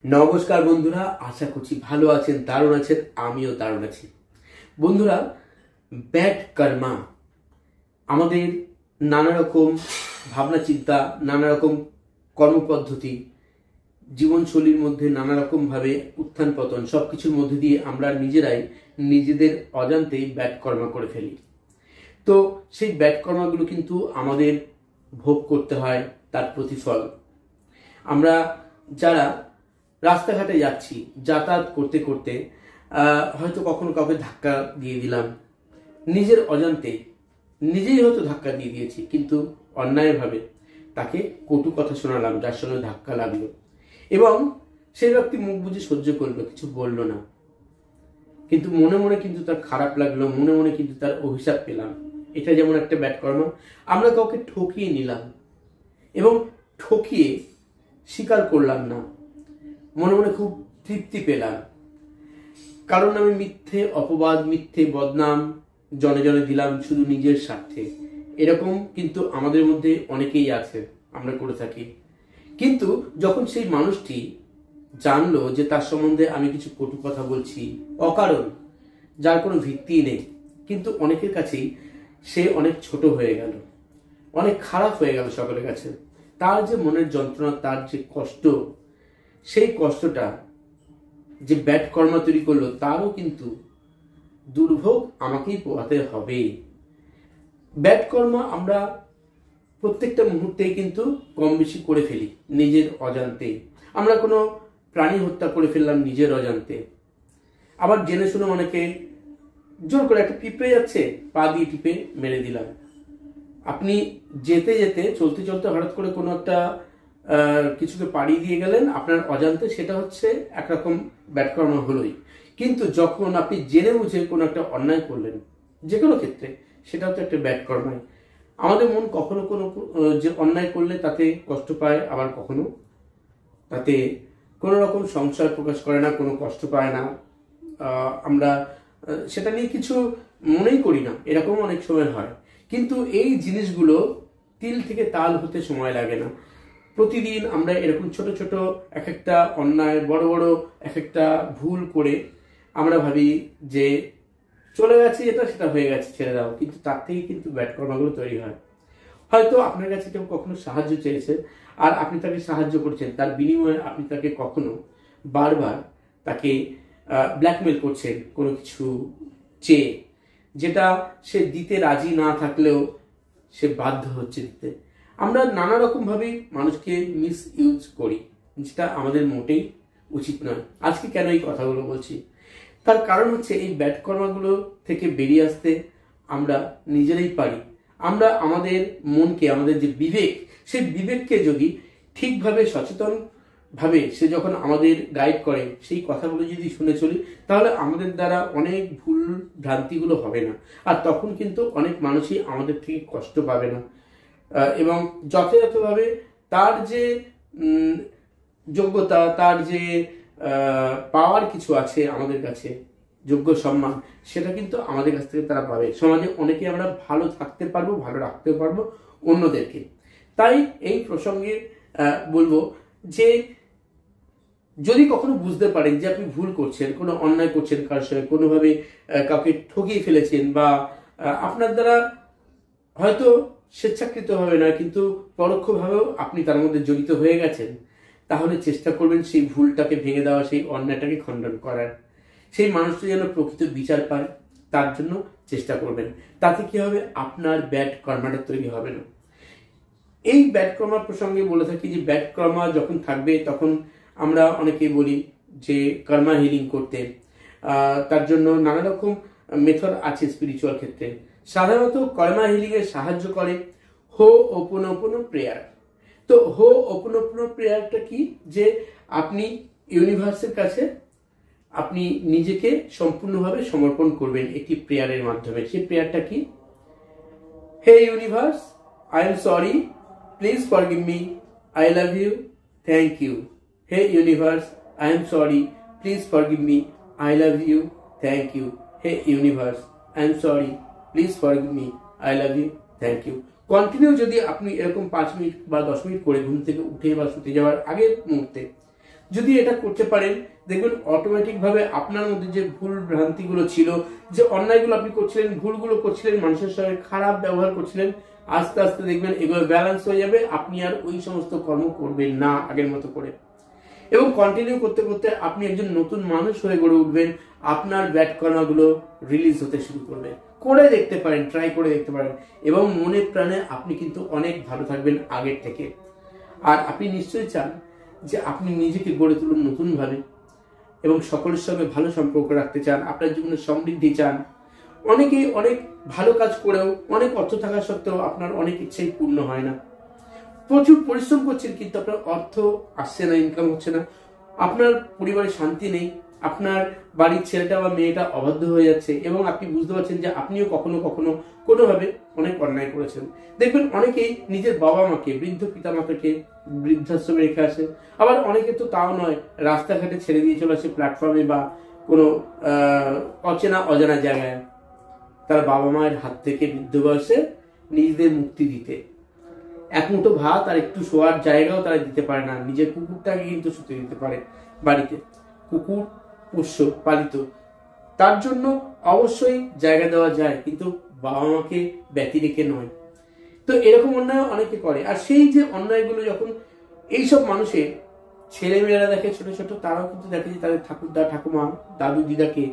নমস্কার বন্ধুরা, আশা করছি ভালো আছেন, দারুণ আছেন। আমিও দারুণ আছি। বন্ধুরা, ব্যাড কর্মা আমাদের নানা রকম ভাবনা চিন্তা, নানা রকম কর্মপদ্ধতি, জীবনশৈলীর মধ্যে নানা রকমভাবে উত্থান পতন সব কিছুর মধ্যে দিয়ে আমরা নিজেরাই নিজেদের অজান্তেই ব্যাড কর্মা করে ফেলি। তো সেই ব্যাড কর্মাগুলো কিন্তু আমাদের ভোগ করতে হয় তার প্রতিফল। আমরা যারা রাস্তাঘাটে যাচ্ছি, যাতায়াত করতে করতে হয়তো কখনো কাউকে ধাক্কা দিয়ে দিলাম, নিজের অজান্তে নিজেই হয়তো ধাক্কা দিয়ে দিয়েছি, কিন্তু অন্যায়ভাবে তাকে কটু কথা শোনালাম যার সঙ্গে ধাক্কা লাগলো, এবং সেই ব্যক্তি মুখ বুজে সহ্য করলো, কিছু বলল না, কিন্তু মনে মনে কিন্তু তার খারাপ লাগলো, মনে মনে কিন্তু তার অভিশাপ পেলাম। এটা যেমন একটা ব্যাড কর্ম। আমরা কাউকে ঠকিয়ে নিলাম এবং ঠকিয়ে স্বীকার করলাম না, মনে মনে খুব তৃপ্তি পেলাম, কারণ আমি মিথ্যে অপবাদ, মিথ্যে বদনাম জনে জনে দিলাম শুধু নিজের স্বার্থে। এরকম কিন্তু আমাদের মধ্যে অনেকেই আছে, আমরা করে থাকি। কিন্তু যখন সেই মানুষটি জানলো যে তার সম্বন্ধে আমি কিছু কটু কথা বলছি অকারণ, যার কোনো ভিত্তি নেই, কিন্তু অনেকের কাছেই সে অনেক ছোট হয়ে গেল, অনেক খারাপ হয়ে গেল সকলের কাছে। তার যে মনের যন্ত্রণা, তার যে কষ্ট, সেই কষ্টটা যে ব্যাড কর্মা তৈরি করলো, তারও কিন্তু দুর্ভোগ আমাকেই পোহাতে হবে। ব্যাড কর্মা আমরা প্রত্যেকটা মুহূর্তেই কিন্তু কম বেশি করে ফেলি নিজের অজান্তে। আমরা কোনো প্রাণী হত্যা করে ফেললাম নিজের অজান্তে, আবার জেনে শুনে অনেকে জোর করে একটা পিঁপড়ে যাচ্ছে, পা দিয়ে টিপে মেরে দিলাম। আপনি যেতে যেতে চলতে চলতে হঠাৎ করে কোনো একটা কিছুকে পাড়ি দিয়ে গেলেন আপনার অজান্তে, সেটা হচ্ছে একরকম ব্যাড কর্ম হলোই। কিন্তু যখন আপনি জেনে বুঝে কোনো একটা অন্যায় করলেন, যে কোনো ক্ষেত্রে, সেটাও তো একটা ব্যাড কর্মাই। আমাদের মন কখনো কোনো যে অন্যায় করলে তাতে কষ্ট পায়, আবার কখনো তাতে কোনো রকম সংশয় প্রকাশ করে না, কোনো কষ্ট পায় না, আমরা সেটা নিয়ে কিছু মনেই করি না, এরকম অনেক সময় হয়। কিন্তু এই জিনিসগুলো তিল থেকে তাল হতে সময় লাগে না। প্রতিদিন আমরা এরকম ছোট ছোট এক একটা অন্যায়, বড় বড় এক একটা ভুল করে আমরা ভাবি যে চলে গেছে, এটা সেটা হয়ে গেছে, ছেড়ে দাও, কিন্তু তার থেকে কিন্তু ব্যাড কর্মগুলো তৈরি হয়। হয়তো আপনার কাছে কেউ কখনো সাহায্য চেয়েছে আর আপনি তাকে সাহায্য করছেন, তার বিনিময়ে আপনি তাকে কখনো বারবার তাকে ব্ল্যাকমেল করছেন কোনো কিছু চেয়ে, যেটা সে দিতে রাজি না থাকলেও সে বাধ্য হচ্ছে দিতে। আমরা নানা রকম ভাবে মানুষকে মিস ইউজ করি, যেটা আমাদের মোটেই উচিত নয়। আজকে কেন এই কথাগুলো বলছি, তার কারণ হচ্ছে এই ব্যাড কর্মগুলো থেকে বেরিয়ে আসতে আমরা নিজেরাই পারি। আমরা আমাদের মনকে, আমাদের যে বিবেক, সেই বিবেককে যদি ঠিকভাবে, সচেতন ভাবে সে যখন আমাদের গাইড করে, সেই কথাগুলো যদি শুনে চলি, তাহলে আমাদের দ্বারা অনেক ভুল ভ্রান্তিগুলো হবে না, আর তখন কিন্তু অনেক মানুষই আমাদের থেকে কষ্ট পাবে না, এবং যথাযথভাবে তার যে যোগ্যতা, তার যে পাওয়ার কিছু আছে আমাদের কাছে, যোগ্য সম্মান, সেটা কিন্তু আমাদের কাছ থেকে তারা পাবে। সমাজে অনেকে আমরা ভালো থাকতে পারবো, ভালো রাখতে পারবো অন্যদেরকে। তাই এই প্রসঙ্গে বলবো যে যদি কখনো বুঝতে পারেন যে আপনি ভুল করছেন, কোনো অন্যায় করছেন, কারোর সঙ্গে কোনোভাবে কাউকে ঠকিয়ে ফেলেছেন, বা আপনার দ্বারা হয়তো স্বেচ্ছাকৃতভাবে নয় কিন্তু পরোক্ষভাবেও আপনি তার মধ্যে জড়িত হয়ে গেছেন, তাহলে চেষ্টা করবেন সেই ভুলটাকে ভেঙে দেওয়া, সেই অন্যায়টাকে খণ্ডন করার। সেই মানুষটা যেন প্রকৃত বিচার পায়, তার জন্য চেষ্টা করবেন। তাতে কি হবে, আপনার ব্যাড কর্মাটা তৈরি হবে না। এই ব্যাড কর্মা প্রসঙ্গে বলে থাকি যে ব্যাড কর্মা যখন থাকবে, তখন আমরা অনেকেই বলি যে কর্মা হিলিং করতে। তার জন্য নানা রকম মেথড আছে স্পিরিচুয়াল ক্ষেত্রে। সাধারণত কর্মা হিলিং এর সাহায্য করে হো ওপোনোপোনো প্রেয়ার। তো হো ওপোনোপোনো প্রেয়ারটা কি, যে আপনি ইউনিভার্সের কাছে আপনি নিজেকে সম্পূর্ণভাবে সমর্পণ করবেন একটি প্রেয়ারের মাধ্যমে। সেই প্রেয়ারটা কি, hey universe, I am sorry, please forgive me, I love you, thank you. Hey universe, I am sorry, please forgive me, I love you, thank you. Hey universe, I am sorry, please forgive me, I love you, thank you. Continue যদি আপনি এরকম 5 minute বা 10 minute করে ঘুম থেকে উঠে বা শুতে যাওয়ার আগের মুহূর্তে যদি এটা করতে পারেন, দেখবেন অটোমেটিক ভাবে আপনার মধ্যে যে ভুল ভ্রান্তিগুলো ছিল, যে অন্যায়গুলো আপনি করছিলেন, ভুলগুলো করছিলেন, মানুষের সঙ্গে খারাপ ব্যবহার করছিলেন, আস্তে আস্তে দেখবেন এগুলো ব্যালেন্স হয়ে যাবে। আপনি আর ওই সমস্ত কর্ম করবেন না আগের মতো করে, এবং কন্টিনিউ করতে করতে আপনি একজন নতুন মানুষ হয়ে গড়ে উঠবেন। আপনার ব্যাড কর্মগুলো রিলিজ হতে শুরু করবে। করে দেখতে পারেন, ট্রাই করে দেখতে পারেন, এবং মনে প্রাণে আপনি কিন্তু অনেক ভালো থাকবেন আগের থেকে। আর আপনি নিশ্চয়ই চান যে আপনি নিজেকে গড়ে তুলুন নতুন ভাবে, এবং সকলের সঙ্গে ভালো সম্পর্ক রাখতে চান, আপনার জীবনে সমৃদ্ধি চান। অনেকেই অনেক ভালো কাজ করেও, অনেক অর্থ থাকা সত্ত্বেও আপনার অনেক ইচ্ছাই পূর্ণ হয় না। প্রচুর পরিশ্রম করছেন কিন্তু আপনার অর্থ আসছে না, ইনকাম হচ্ছে না, আপনার পরিবারে শান্তি নেই, আপনার বাড়ির ছেলেটা বা মেয়েটা অবাধ্য হয়ে যাচ্ছে, এবং আপনি বুঝতে পারছেন যে আপনিও কখনো কখনো কোনোভাবে অনেক অন্যায় করেছেন। দেখবেন অনেকেই নিজের বাবা মাকে, বৃদ্ধ পিতা মাতাকে বৃদ্ধাশ্রমে রেখে আসে, আবার অনেকে তো তাও নয়, রাস্তাঘাটে ছেড়ে দিয়ে চলে আসে, প্ল্যাটফর্মে বা কোনো অচেনা অজানা জায়গায়, তার বাবা মায়ের হাত থেকে বৃদ্ধ বয়সে নিজেদের মুক্তি দিতে। এক মুঠো ভাত আর একটু শোয়ার জায়গাও তারা দিতে পারে না, নিজের কুকুরটাকে কিন্তু শুতে দিতে পারে বাড়িতে। কুকুর পোষ্য, পালিত, তার জন্য অবশ্যই জায়গা দেওয়া যায়, কিন্তু বাবা মাকে ব্যতি রেখে নয়। তো এরকম অন্যায় অনেকে করে। আর সেই যে অন্যায়গুলো যখন এইসব মানুষের ছেলেমেয়েরা দেখে, ছোট ছোট, তারাও কিন্তু দেখে যে তাদের ঠাকুরদা, ঠাকুমা, দাদু, দিদাকে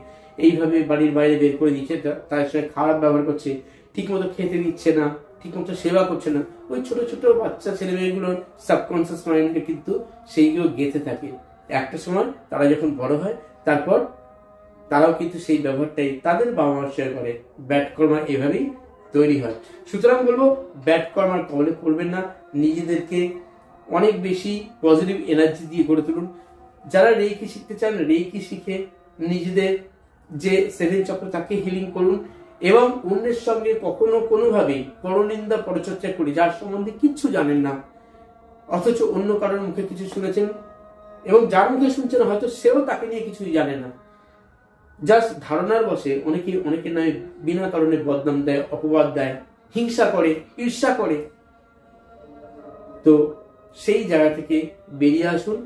এইভাবে বাড়ির বাইরে বের করে দিচ্ছে, তাদের সঙ্গে খারাপ ব্যবহার করছে, ঠিক মতো খেতে দিচ্ছে না, ঠিক মতো সেবা করছে না। ওই ছোট ছোট বাচ্চা ছেলে মেয়েগুলোর সাবকনসিয়াস মাইন্ডে কিন্তু সেইগুলো গেঁথে থাকে। একটা সময় তারা যখন বড় হয়, তারপর তারাও কিন্তু সেই ব্যবহারটাই তাদের বাবা মার সঙ্গে করে। ব্যাড কর্মা এভাবেই তৈরি হয়। সুতরাং বলবো, ব্যাড কর্মার কবলে পড়বেন না, নিজেদেরকে অনেক বেশি পজিটিভ এনার্জি দিয়ে গড়ে তুলুন। যারা রেইকি শিখতে চান, রেইকি শিখে নিজেদের যে সেভেন চক্র তাকে হিলিং করুন, এবং অন্যের সঙ্গে কখনো কোনোভাবেই পরনিন্দা পরচর্চা করি, যার সম্বন্ধে কিচ্ছু জানেন না, অথচ অন্য কারোর মুখে কিছু শুনেছেন, এবং যার মুখে শুনছেন হয়তো সেও তাকে নিয়ে কিছুই জানে না, জাস্ট ধারণার বসে অনেকের নামে বিনা কারণে বদনাম দেয়, অপবাদ দেয়, হিংসা করে, ঈর্ষা করে। তো সেই জায়গা থেকে বেরিয়ে আসুন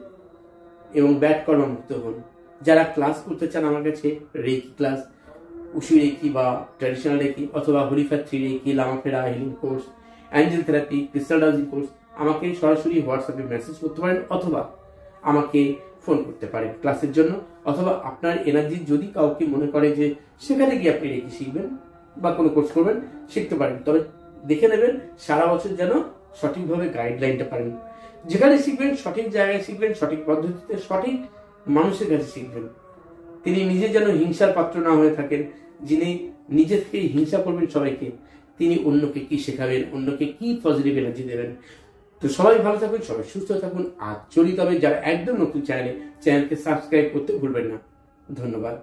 এবং ব্যাড কর্মা মুক্ত হন। যারা ক্লাস করতে চান আমার কাছে, রেকি ক্লাস, উশু রেকি বা ট্র্যাডিশনাল রেকি, অথবা হরিফ্যাক্টরি reiki, Lama Fera healing course, angel therapy, crystal dowsing course, আমাকে সরাসরি হোয়াটসঅ্যাপে মেসেজ করতে পারেন, অথবা আমাকে ফোন করতে পারেন ক্লাসের জন্য। অথবা আপনার এনার্জি যদি কাউকে মনে করে যে সেখানে গিয়ে আপনি রেকি শিখবেন বা কোনো কোর্স করবেন, শিখতে পারেন, তবে দেখে নেবেন সারা বছর যেন সঠিকভাবে গাইডলাইনটা পারেন। যেখানে শিখবেন সঠিক জায়গায় শিখবেন, সঠিক পদ্ধতিতে, সঠিক মানুষের কাছে শিখবেন। তিনি নিজে যেন হিংসার পাত্র না হয়ে থাকেন, যিনি নিজে থেকেই হিংসা করবেন সবাইকে, তিনি অন্যকে কি শেখাবেন, অন্যকে কি পজিটিভ এনার্জি দেবেন। তো সবাই ভালো থাকুন, সবাই সুস্থ থাকুন। আর যদি তবে যারা একদম নতুন চ্যানেলকে সাবস্ক্রাইব করতে ভুলবেন না। ধন্যবাদ।